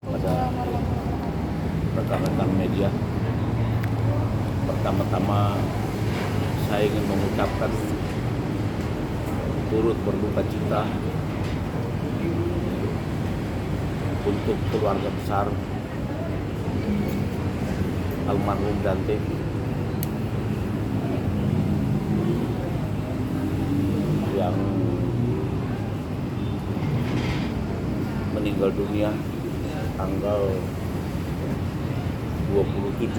Pada rekan-rekan media, pertama-tama saya ingin mengucapkan turut berduka cita untuk keluarga besar almarhum Dante yang meninggal dunia tanggal 27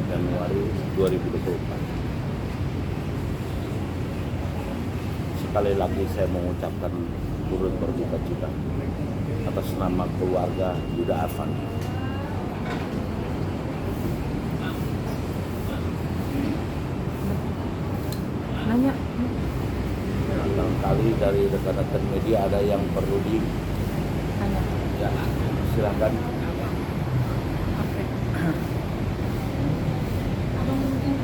Januari 2024. Sekali lagi saya mengucapkan turut berduka cita atas nama keluarga Yuda Arfan. Nanya. Barangkali dari rekan-rekan media ada yang perlu Tanya. ya, silakan. Atau mungkin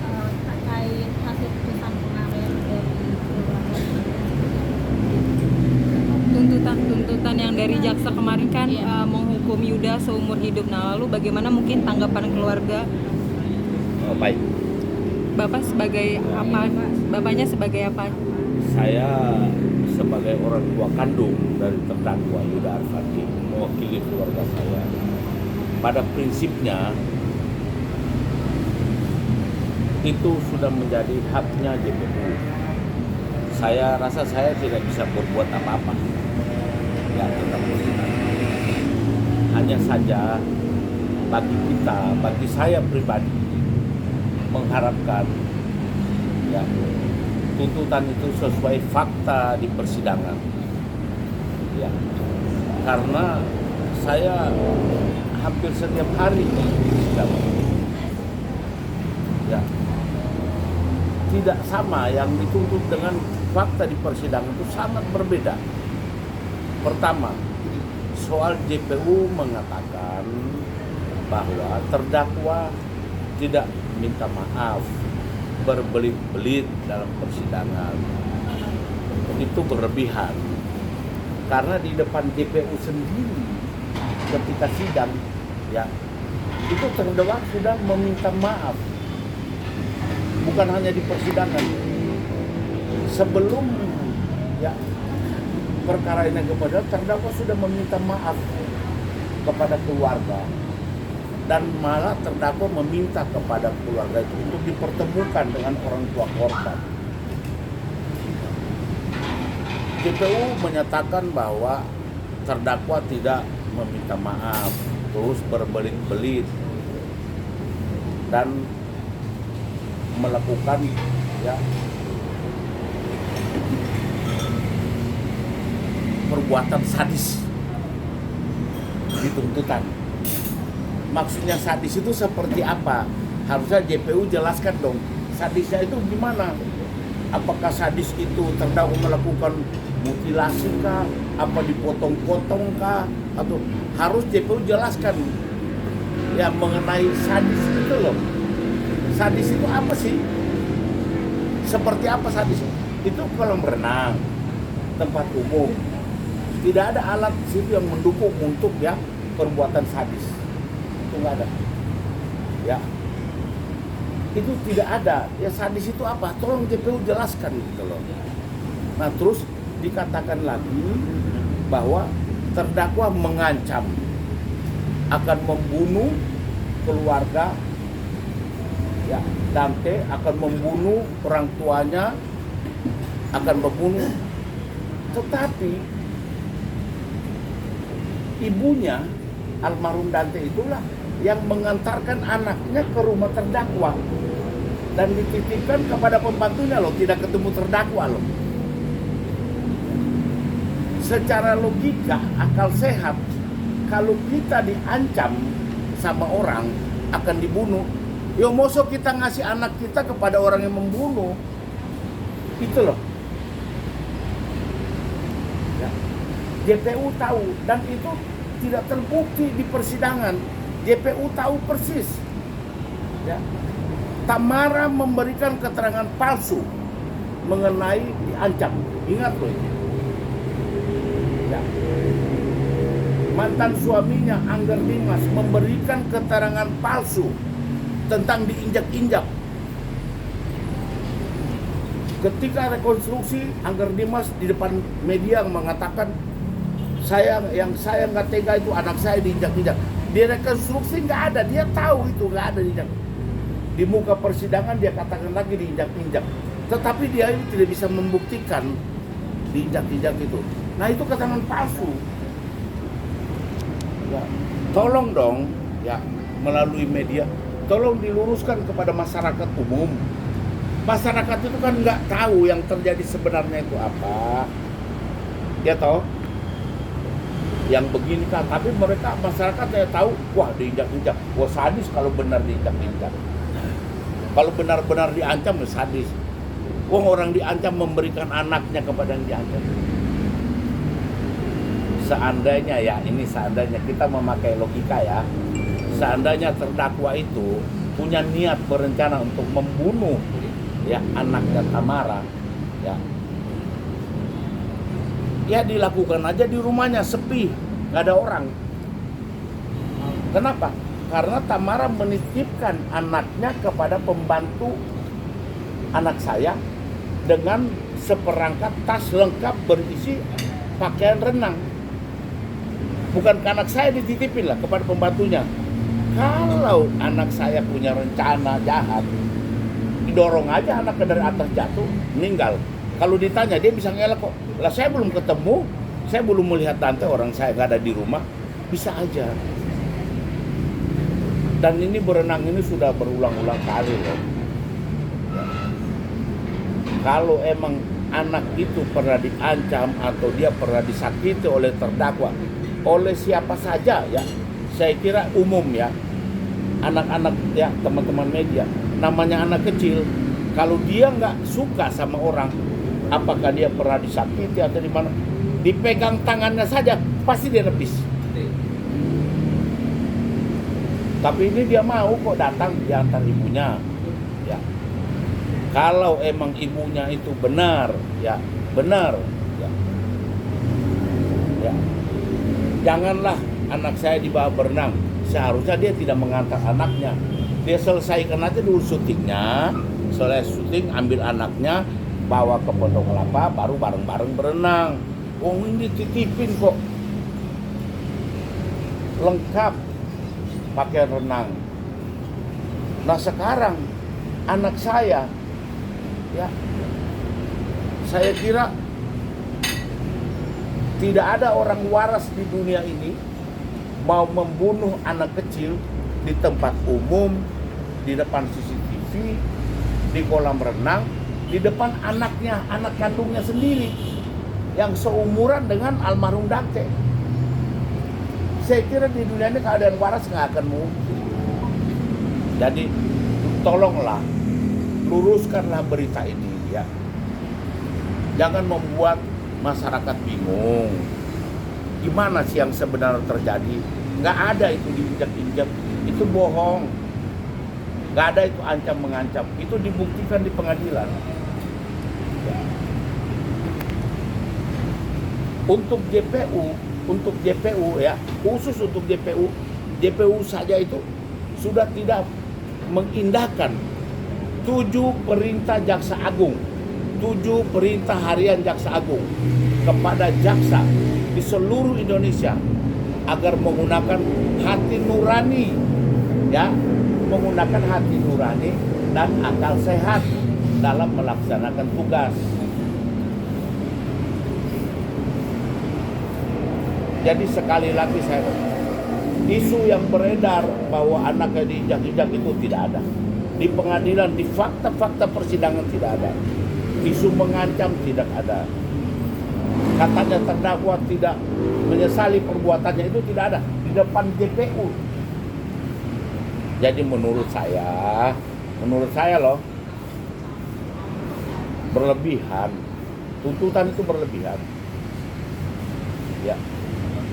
terkait hasil putusan kemarin dari keluarga, Tuntutan yang dari jaksa kemarin kan Iya. menghukum Yuda seumur hidup. Nah, lalu bagaimana mungkin tanggapan keluarga? Baik, Bapak sebagai apa? Bapaknya sebagai apa? saya sebagai orang tua kandung dari terdakwa Yuda Arfan mewakili keluarga saya. Pada prinsipnya itu sudah menjadi haknya JPU. Saya rasa saya tidak bisa berbuat apa-apa ya tentang persidangan. Hanya saja bagi saya pribadi mengharapkan ya tuntutan itu sesuai fakta di persidangan. Ya, karena saya hampir setiap hari di persidangan. Ya, tidak sama yang dituntut dengan fakta di persidangan itu sangat berbeda. Pertama, soal JPU mengatakan bahwa terdakwa tidak minta maaf, berbelit-belit dalam persidangan. Itu berlebihan. Karena di depan JPU sendiri ketika sidang ya, itu terdakwa sudah meminta maaf. Bukan hanya di persidangan. Sebelum ya perkara ini kepada terdakwa sudah meminta maaf kepada keluarga, dan malah terdakwa meminta kepada keluarga itu untuk dipertemukan dengan orang tua korban. JPU menyatakan bahwa terdakwa tidak meminta maaf, terus berbelit-belit dan melakukan ya perbuatan sadis di tuntutan. Maksudnya sadis itu seperti apa? Harusnya JPU jelaskan dong. Sadisnya itu gimana? Apakah sadis itu terdakwa melakukan mutilasi kah? Apa dipotong-potong kah? Atau harus JPU jelaskan ya mengenai sadis itu loh. Sadis itu apa sih? Seperti apa sadis? Itu kolam renang, tempat umum. Tidak ada alat situ yang mendukung untuk ya perbuatan sadis. Itu nggak ada. Ya, itu tidak ada. Ya sadis itu apa? Tolong JPU jelaskan gitu loh. Nah terus dikatakan lagi bahwa terdakwa mengancam akan membunuh keluarga ya, Dante akan membunuh orang tuanya, akan membunuh. Tetapi ibunya almarhum Dante itulah yang mengantarkan anaknya ke rumah terdakwa dan dititipkan kepada pembantunya loh, tidak ketemu terdakwa loh. Secara logika, akal sehat, kalau kita diancam sama orang akan dibunuh, ya mosok kita ngasih anak kita kepada orang yang membunuh. Itu loh. Ya. JPU tahu dan itu tidak terbukti di persidangan. JPU tahu persis. Ya. Tamara memberikan keterangan palsu mengenai diancam. Ingat loh ini. Ya. mantan suaminya Angger Dimas memberikan keterangan palsu tentang diinjak-injak. Ketika rekonstruksi, Angger Dimas di depan media mengatakan saya nggak tega itu anak saya diinjak-injak. Di rekonstruksi nggak ada, dia tahu itu nggak ada diinjak. Di muka persidangan dia katakan lagi diinjak-injak. Tetapi dia itu tidak bisa membuktikan diinjak-injak itu. Nah itu keterangan palsu. Ya, tolong dong ya melalui media, tolong diluruskan kepada masyarakat umum. Masyarakat itu kan nggak tahu yang terjadi sebenarnya itu apa, ya toh, yang begini kan. Tapi mereka masyarakatnya tahu, wah diinjak-injak, wah sadis kalau benar diinjak-injak. Kalau benar-benar diancam ya sadis. Wah orang diancam memberikan anaknya kepada yang diancam. Seandainya ya, ini seandainya kita memakai logika ya, seandainya terdakwa itu punya niat berencana untuk membunuh ya anaknya Tamara, ya dilakukan aja di rumahnya sepi, nggak ada orang. Kenapa? Karena Tamara menitipkan anaknya kepada pembantu anak saya dengan seperangkat tas lengkap berisi pakaian renang. Bukan ke anak saya dititipin lah, kepada pembantunya. Kalau anak saya punya rencana jahat, didorong aja anaknya dari atas jatuh, meninggal. Kalau ditanya dia bisa ngelak kok. Lah saya belum ketemu, saya belum melihat tante, orang saya nggak ada di rumah, bisa aja. Dan ini berenang ini sudah berulang-ulang kali loh. Kalau emang anak itu pernah diancam atau dia pernah disakiti oleh terdakwa, oleh siapa saja ya, saya kira umum ya, anak-anak ya, teman-teman media, namanya anak kecil, kalau dia nggak suka sama orang, apakah dia pernah disakiti atau di mana, dipegang tangannya saja pasti dia nepis. Tapi ini dia mau kok datang diantar ibunya, ya. Kalau emang ibunya itu benar, ya benar, ya. Janganlah anak saya dibawa berenang. Seharusnya dia tidak mengantar anaknya. Dia selesaikan aja dulu syutingnya. Selesai syuting, ambil anaknya, bawa ke Pondok Kelapa, baru bareng-bareng berenang. Oh ini titipin kok. Lengkap pakai renang. Nah sekarang anak saya, ya, saya kira tidak ada orang waras di dunia ini mau membunuh anak kecil di tempat umum, di depan CCTV, di kolam renang, di depan anaknya, anak kandungnya sendiri yang seumuran dengan almarhum Dante. Saya kira di dunia ini keadaan waras nggak akan mungkin. Jadi tolonglah, luruskanlah berita ini ya. Jangan membuat masyarakat bingung. Gimana sih yang sebenarnya terjadi? Nggak ada itu diinjak-injak, itu bohong. Nggak ada itu ancam-mengancam, itu dibuktikan di pengadilan. Untuk JPU ya, khusus untuk JPU saja itu sudah tidak mengindahkan 7 perintah Jaksa Agung, 7 perintah harian Jaksa Agung kepada jaksa di seluruh Indonesia agar menggunakan hati nurani, ya, menggunakan hati nurani dan akal sehat dalam melaksanakan tugas. Jadi sekali lagi saya, isu yang beredar bahwa anaknya diinjak-injak itu tidak ada. Di pengadilan, di fakta-fakta persidangan tidak ada. Isu mengancam tidak ada. Katanya terdakwa tidak menyesali perbuatannya, itu tidak ada. Di depan JPU. Jadi menurut saya loh, berlebihan. Tuntutan itu berlebihan. Ya.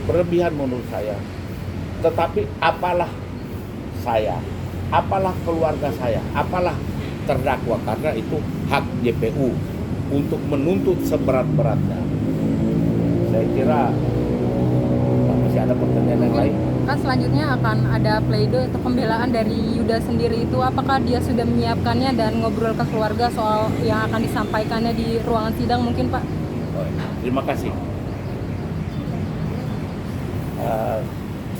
Berlebihan menurut saya. Tetapi apalah saya, apalah keluarga saya, apalah terdakwa, karena itu hak JPU untuk menuntut seberat-beratnya. Saya kira Masih ada pertanyaan yang lain? Kan selanjutnya akan ada pledoi atau pembelaan dari Yuda sendiri itu, apakah dia sudah menyiapkannya dan ngobrol ke keluarga soal yang akan disampaikannya di ruangan sidang mungkin Pak? Oh, terima kasih.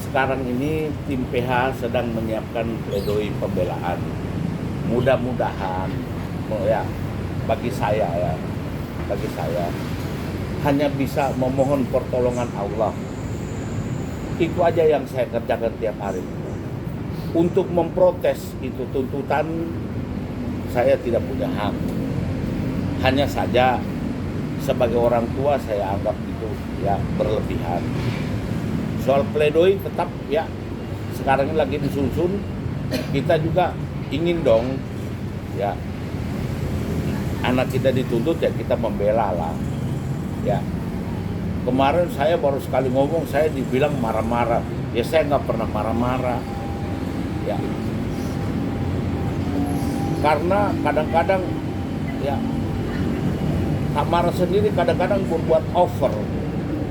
Sekarang ini tim PH sedang menyiapkan pledoi pembelaan. Mudah-mudahan, ya, bagi saya hanya bisa memohon pertolongan Allah. Itu aja yang saya kerjakan tiap hari. Untuk memprotes itu tuntutan, saya tidak punya hak. Hanya saja sebagai orang tua saya anggap itu ya berlebihan. Soal pledoi tetap ya sekarang ini lagi disusun. Kita juga ingin dong ya anak kita dituntut ya kita membela lah ya. Kemarin saya baru sekali ngomong, saya dibilang marah-marah. Ya saya nggak pernah marah-marah ya, karena kadang-kadang ya Kak Marah sendiri kadang-kadang berbuat over.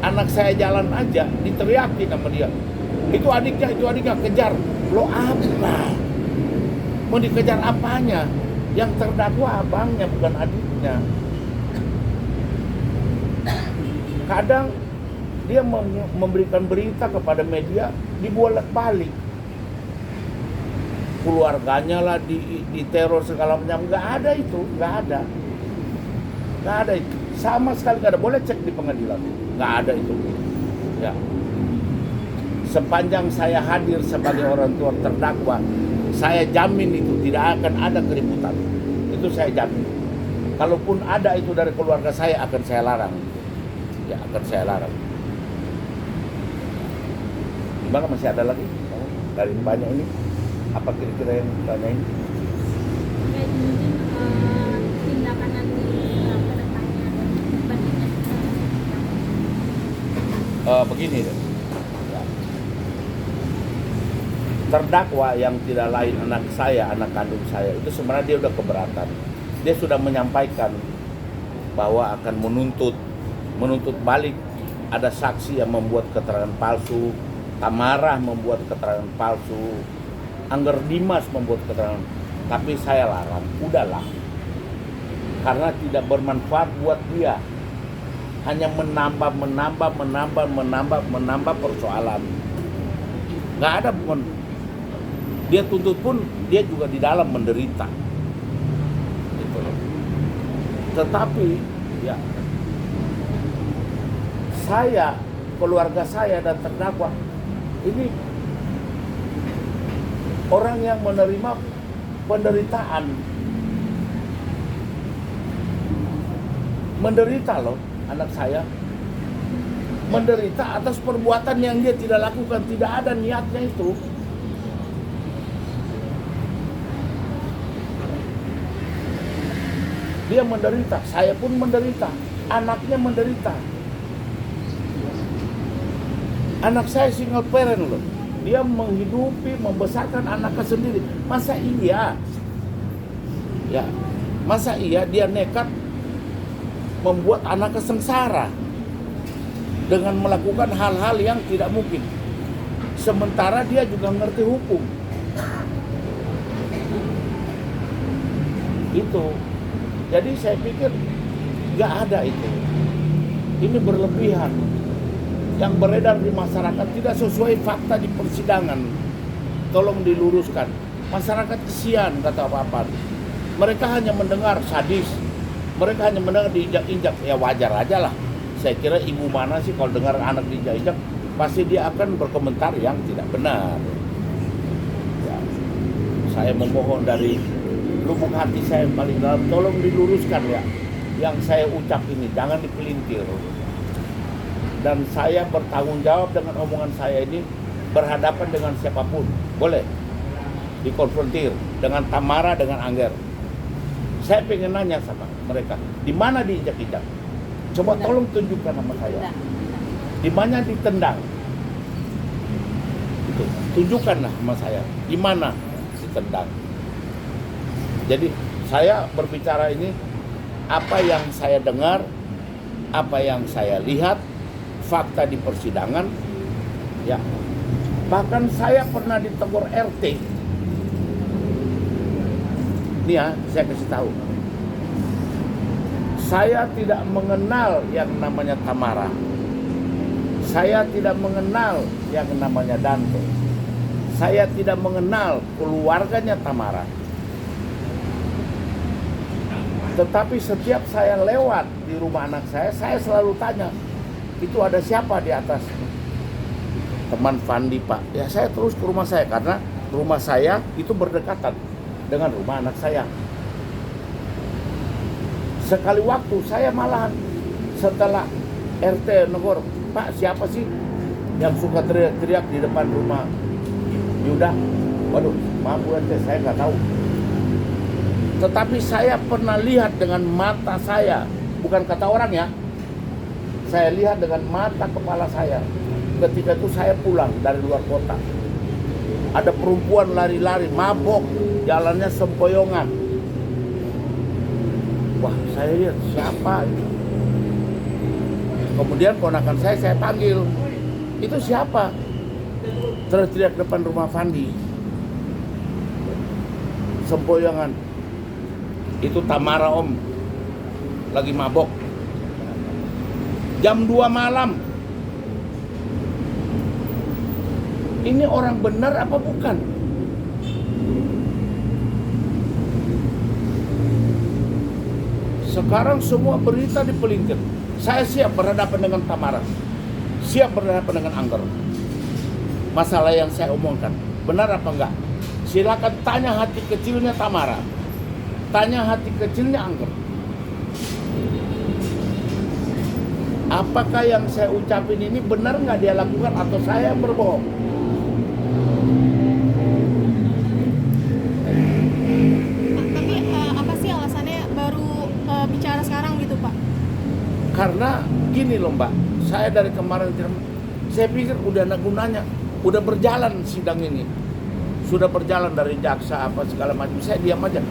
Anak saya jalan aja diteriakin sama dia, itu adiknya kejar. Lo apa? Mau dikejar apanya? Yang terdakwa abangnya bukan adiknya. Kadang dia memberikan berita kepada media dibolak-balik, keluarganya lah diteror segala macam. Nggak ada itu, nggak ada itu, sama sekali nggak ada. Boleh cek di pengadilan, nggak ada itu ya. Sepanjang saya hadir sebagai orang tua terdakwa, saya jamin itu tidak akan ada keributan. Itu saya jamin. Kalaupun ada itu dari keluarga saya, akan saya larang. Ya, akan saya larang. Gimana, masih ada lagi? Dari banyak ini, apa kira-kira yang ditanyain? Kayak mungkin tindakan nanti ke depannya bandingnya Begini deh. Ya. Terdakwa yang tidak lain anak saya, anak kandung saya, itu sebenarnya dia udah keberatan. Dia sudah menyampaikan bahwa akan menuntut balik. Ada saksi yang membuat keterangan palsu, Tamarah membuat keterangan palsu, Angger Dimas membuat keterangan. Tapi saya larang, udahlah, karena tidak bermanfaat buat dia, hanya menambah persoalan. Nggak ada, bukan dia tuntut pun dia juga di dalam menderita gitu loh. Tetapi ya saya, keluarga saya dan terdakwa ini orang yang menerima penderitaan, menderita loh. Anak saya menderita atas perbuatan yang dia tidak lakukan, tidak ada niatnya itu. Dia menderita, saya pun menderita, anaknya menderita. Anak saya single parent loh. Dia menghidupi, membesarkan anaknya sendiri. Masa iya? Ya, masa iya dia nekat membuat anaknya sengsara dengan melakukan hal-hal yang tidak mungkin. Sementara dia juga ngerti hukum. Itu. Jadi saya pikir nggak ada itu. Ini berlebihan. Yang beredar di masyarakat tidak sesuai fakta di persidangan. Tolong diluruskan. Masyarakat kesian kata apa-apa. Mereka hanya mendengar sadis. Mereka hanya mendengar diinjak-injak. Ya wajar aja lah. Saya kira ibu mana sih kalau dengar anak diinjak-injak, pasti dia akan berkomentar yang tidak benar. Ya, saya memohon dari lubuk hati saya yang paling dalam, tolong diluruskan ya. Yang saya ucap ini, jangan dipelintir. Dan saya bertanggung jawab dengan omongan saya ini berhadapan dengan siapapun. Boleh dikonfrontir dengan Tamarah, dengan Angger. Saya pengen nanya sama mereka, di mana diinjak-injak? Coba tolong tunjukkan sama saya. Di mana ditendang? Itu, tunjukkanlah sama saya. Di mana ditendang? Jadi saya berbicara ini apa yang saya dengar, apa yang saya lihat, fakta di persidangan, Ya. Bahkan saya pernah ditegur RT. Nih ya, saya kasih tahu. Saya tidak mengenal yang namanya Tamara. Saya tidak mengenal yang namanya Dante. Saya tidak mengenal keluarganya Tamara. Tetapi setiap saya lewat di rumah anak saya selalu tanya, itu ada siapa di atas? Teman Fandi, Pak. Ya, saya terus ke rumah saya karena rumah saya itu berdekatan dengan rumah anak saya. Sekali waktu saya malahan setelah RT negor, Pak, siapa sih yang suka teriak-teriak di depan rumah Yuda? Waduh, maaf Bu RT, saya nggak tahu. Tetapi saya pernah lihat dengan mata saya, bukan kata orang ya. Saya lihat dengan mata kepala saya. Ketika itu saya pulang dari luar kota. Ada perempuan lari-lari, mabok, jalannya sempoyongan. Wah, saya lihat siapa itu. Kemudian ponakan saya panggil. Itu siapa? Teriak depan rumah Fandi. Sempoyongan. Itu Tamara, Om. Lagi mabok. Jam 2 malam. Ini orang benar apa bukan? Sekarang semua berita dipelintir. Saya siap berhadapan dengan Tamara. Siap berhadapan dengan Angger. Masalah yang saya omongkan, benar apa enggak? Silakan tanya hati kecilnya Tamara. Tanya hati kecilnya Angger. Apakah yang saya ucapin ini benar nggak dia lakukan atau saya yang berbohong? Tapi apa sih alasannya baru bicara sekarang gitu, Pak? Karena gini loh Mbak, saya dari kemarin saya pikir udah ada gunanya, udah berjalan sidang ini, sudah berjalan dari jaksa apa segala macam. Saya diam aja.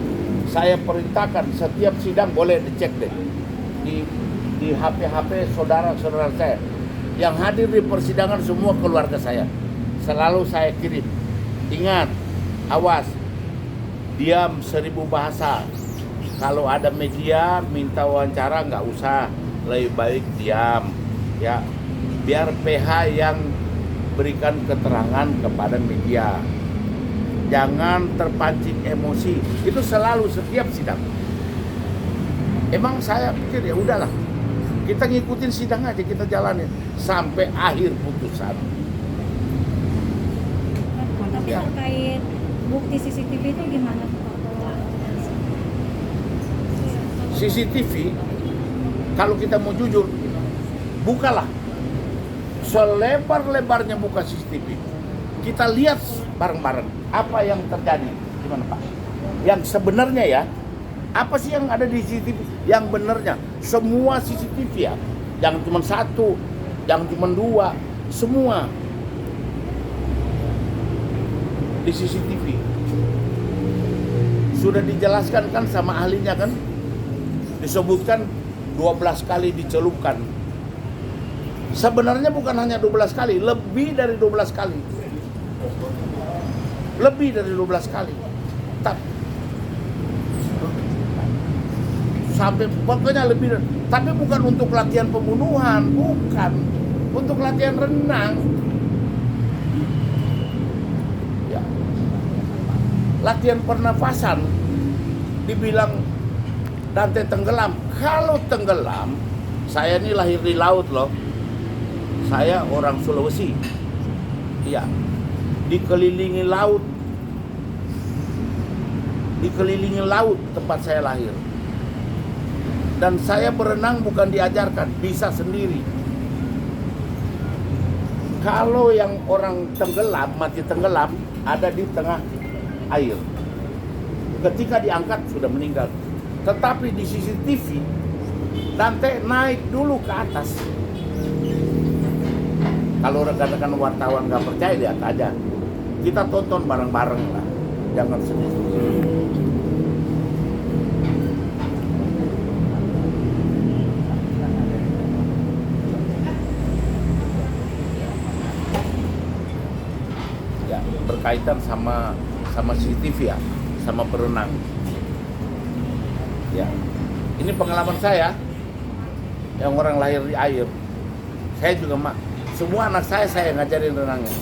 Saya perintahkan setiap sidang boleh dicek deh di HP saudara-saudara saya yang hadir di persidangan, semua keluarga saya. Selalu saya kirim. Ingat, awas, diam 1000 bahasa. Kalau ada media minta wawancara nggak usah, lebih baik diam, ya. Biar PH yang berikan keterangan kepada media. Jangan terpancing emosi. Itu selalu setiap sidang. Emang saya pikir ya udahlah, kita ngikutin sidang aja, kita jalanin sampai akhir putusan. Tapi Ya. terkait bukti CCTV itu gimana, Pak? CCTV, kalau kita mau jujur, bukalah selebar-lebarnya, buka CCTV. Kita lihat bareng-bareng apa yang terjadi. Gimana Pak? Yang sebenarnya ya, apa sih yang ada di CCTV? Yang benarnya, semua CCTV ya. Jangan cuma satu, jangan cuma dua, semua di CCTV. Sudah dijelaskan kan sama ahlinya kan? Disebutkan 12 kali dicelupkan. Sebenarnya bukan hanya 12 kali, lebih dari 12 kali. Lebih dari 12 kali. Sampai pokoknya lebih, tapi bukan untuk latihan pembunuhan, bukan. Untuk latihan renang. Ya. Latihan pernafasan dibilang Dante tenggelam. Kalau tenggelam, saya ini lahir di laut loh. Saya orang Sulawesi. Iya. Dikelilingi laut. Dikelilingi laut tempat saya lahir. Dan saya berenang bukan diajarkan, bisa sendiri. Kalau yang orang tenggelam, mati tenggelam, ada di tengah air. Ketika diangkat sudah meninggal. Tetapi di CCTV, Dante naik dulu ke atas. Kalau rekan-rekan wartawan nggak percaya, lihat aja. Kita tonton bareng-bareng lah, jangan sedih. ya berkaitan sama CCTV ya, sama berenang. Ya, ini pengalaman saya yang orang lahir di air. Saya juga semua anak saya ngajarin renangnya.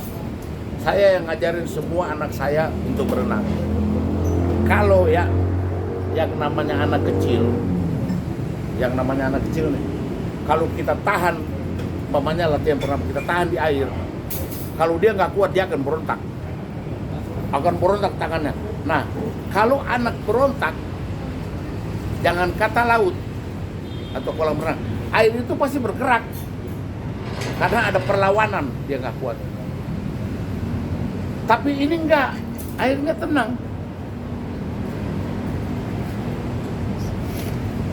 Saya yang ngajarin semua anak saya untuk berenang. Kalau ya yang namanya anak kecil nih, kalau kita tahan, umpamanya latihan pernah kita tahan di air, kalau dia nggak kuat dia akan berontak tangannya. Nah, kalau anak berontak, jangan kata laut atau kolam renang, air itu pasti bergerak karena ada perlawanan, dia nggak kuat. Tapi ini enggak, airnya tenang.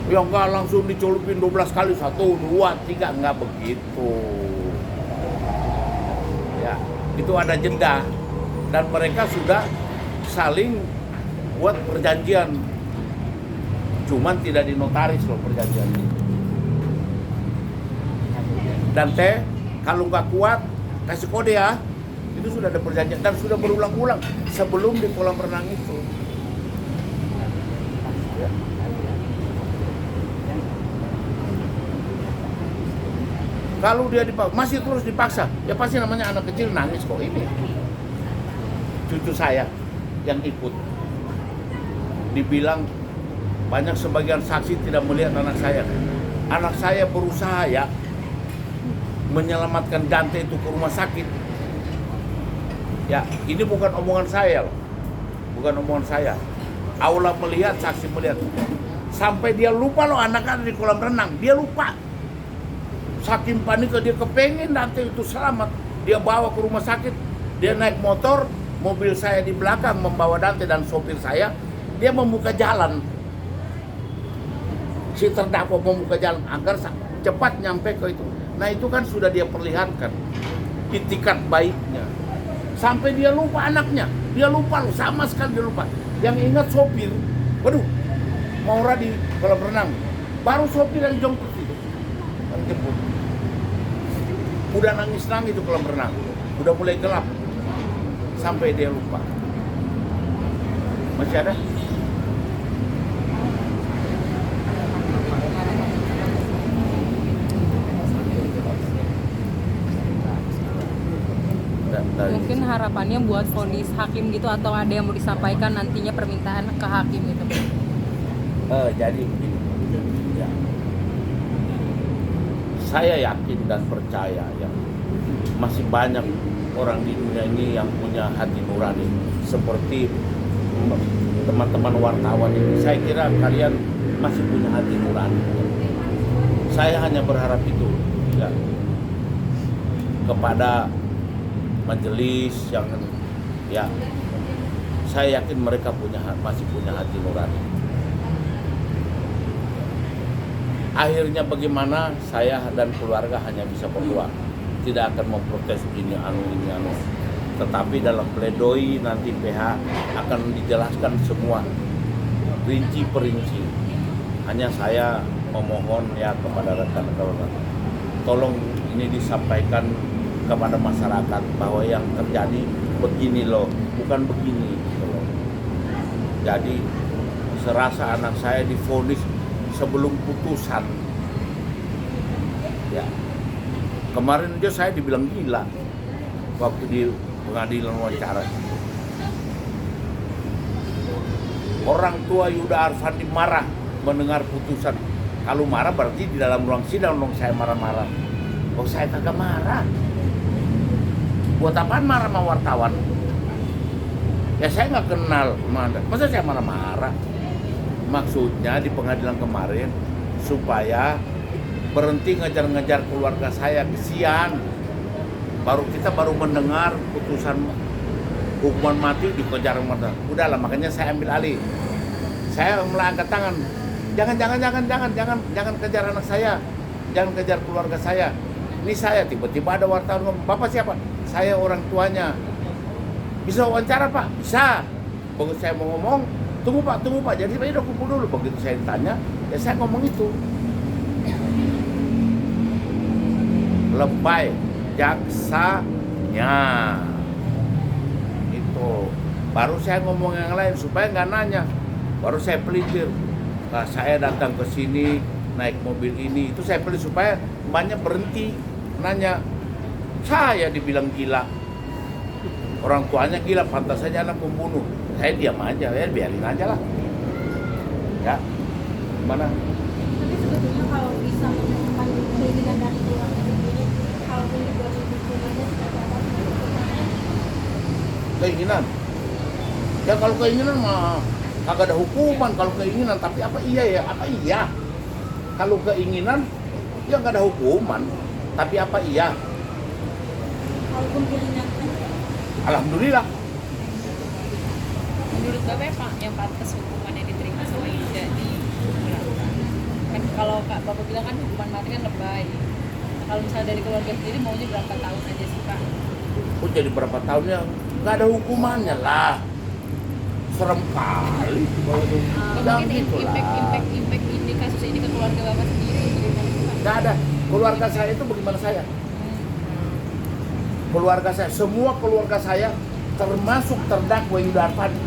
Ya enggak langsung dicelupin 12 kali, 1, 2, 3, enggak begitu. Ya, itu ada jeda. Dan mereka sudah saling buat perjanjian. Cuman tidak dinotaris loh perjanjian itu. Dan kalau nggak kuat, kasih kode ya. Itu sudah ada perjanjian dan sudah berulang-ulang sebelum di kolam renang itu. Ya. Kalau dia masih terus dipaksa, ya pasti namanya anak kecil nangis kok ini. Cucu saya yang ikut dibilang banyak sebagian saksi tidak melihat anak saya. Anak saya berusaha ya menyelamatkan Dante itu ke rumah sakit. Ya, ini bukan omongan saya loh. Bukan omongan saya. Aula melihat, saksi melihat. Sampai dia lupa loh anak ada di kolam renang. Dia lupa. Saking panik dia kepengen Dante itu selamat. Dia bawa ke rumah sakit. Dia naik motor, mobil saya di belakang membawa Dante dan sopir saya. Dia membuka jalan. Si terdakwa membuka jalan agar cepat nyampe ke itu. Nah itu kan sudah dia perlihatkan itikat baiknya. Sampai dia lupa anaknya, dia lupa loh, sama sekali dia lupa. Yang ingat sopir, waduh, Maura di kolam renang, baru sopir yang jongkok itu, yang jemput. Udah nangis-nangis itu kolam renang, udah mulai gelap, sampai dia lupa. Masih ada? Mungkin harapannya buat vonis hakim gitu, atau ada yang mau disampaikan nantinya permintaan ke hakim gitu. Jadi begini, ya. Saya yakin dan percaya ya masih banyak orang di dunia ini yang punya hati nurani seperti teman-teman wartawan ini. Saya kira kalian masih punya hati nurani. Saya hanya berharap itu ya kepada majelis yang ya saya yakin mereka masih punya hati nurani. Akhirnya bagaimana, saya dan keluarga hanya bisa berdoa, tidak akan memprotes ini anu. Tetapi dalam pledoi nanti PH akan dijelaskan semua rinci perinci. Hanya saya memohon ya kepada rekan-rekan, tolong ini disampaikan kepada masyarakat bahwa yang terjadi begini loh, bukan begini gitu loh. Jadi serasa anak saya divonis sebelum putusan. Ya. Kemarin aja saya dibilang gila waktu di pengadilan wawancara. Orang tua Yuda Arfandi marah mendengar putusan. Kalau marah berarti di dalam ruang sidang dong saya marah-marah. Oh saya kagak marah. Buat apaan marah sama wartawan? Ya saya nggak kenal Anda. Masa saya marah-marah? Maksudnya di pengadilan kemarin supaya berhenti ngejar-ngejar keluarga saya, kesian. Kita baru mendengar putusan hukuman mati dikejar mata. Udahlah, makanya saya ambil alih. Saya mulai angkat tangan. Jangan kejar anak saya. Jangan kejar keluarga saya. Ini saya tiba-tiba ada wartawan ngomong, "Bapak siapa?" "Saya orang tuanya." "Bisa wawancara, Pak?" "Bisa." Begitu saya mau ngomong, tunggu Pak. Jadi Pak udah kumpul dulu. Begitu saya ditanya, ya saya ngomong itu. Lebay jaksanya. Baru saya ngomong yang lain supaya nggak nanya. Baru saya pelintir. Nah, saya datang ke sini naik mobil ini, itu saya pelintir supaya banyak berhenti nanya. Saya dibilang gila. Orang tuanya gila, pantas saja anak pembunuh. Saya diam aja, ya biarin aja lah. Ya, gimana? Tapi sebetulnya kalau bisa menemukan keinginan dari keluarga sendiri, kalau juga hukumannya seperti apa? Keinginan. Ya kalau keinginan mah kagak ada hukuman kalau keinginan, tapi apa iya ya? Apa iya? Kalau keinginan ya nggak ada hukuman, tapi apa iya? Kalaupun keinginan, Alhamdulillah. Menurut Bapak Pak, yang pantas hukuman yang diterima sama Ida di berapa? Kan kalau Kak Bapak bilang kan hukuman mati kan lebay. Nah, kalau misalnya dari keluarga sendiri maunya berapa tahun aja sih Pak? Oh jadi berapa tahunnya? Nggak ada hukumannya lah. Serem kali. Jangan Mungkin gitu lah. impact ini kasus ini ke keluarga Bapak sendiri bagaimana Pak? Nggak ada. Keluarga saya itu bagaimana saya? Keluarga saya, semua keluarga saya termasuk terdakwa Yuda Arpandi.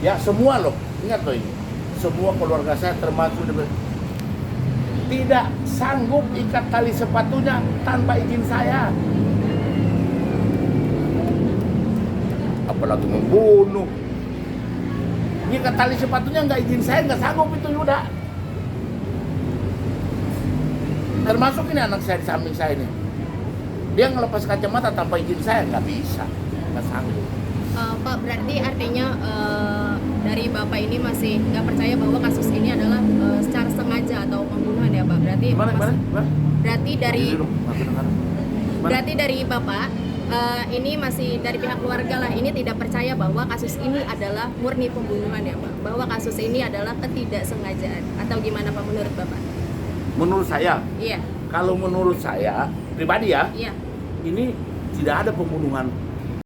Ya semua loh, ingat loh ini. Semua keluarga saya termasuk tidak sanggup ikat tali sepatunya tanpa izin saya. Apalagi membunuh. Ikat tali sepatunya nggak izin saya, nggak sanggup itu Yuda. Termasuk ini anak saya di samping saya ini. Dia ngelepas kacamata tanpa izin saya, nggak bisa, nggak sanggup. Pak, berarti artinya dari Bapak ini masih nggak percaya bahwa kasus ini adalah secara sengaja atau pembunuhan ya Pak? Berarti Gimana? berarti dari Diri dong, nggak kedengaran. Gimana? berarti dari Bapak ini masih dari pihak keluarga lah, ini tidak percaya bahwa kasus ini adalah murni pembunuhan ya Pak? Bahwa kasus ini adalah ketidaksengajaan atau gimana Pak menurut Bapak? Menurut saya, Iya, kalau menurut saya pribadi ya, iya. ini tidak ada pembunuhan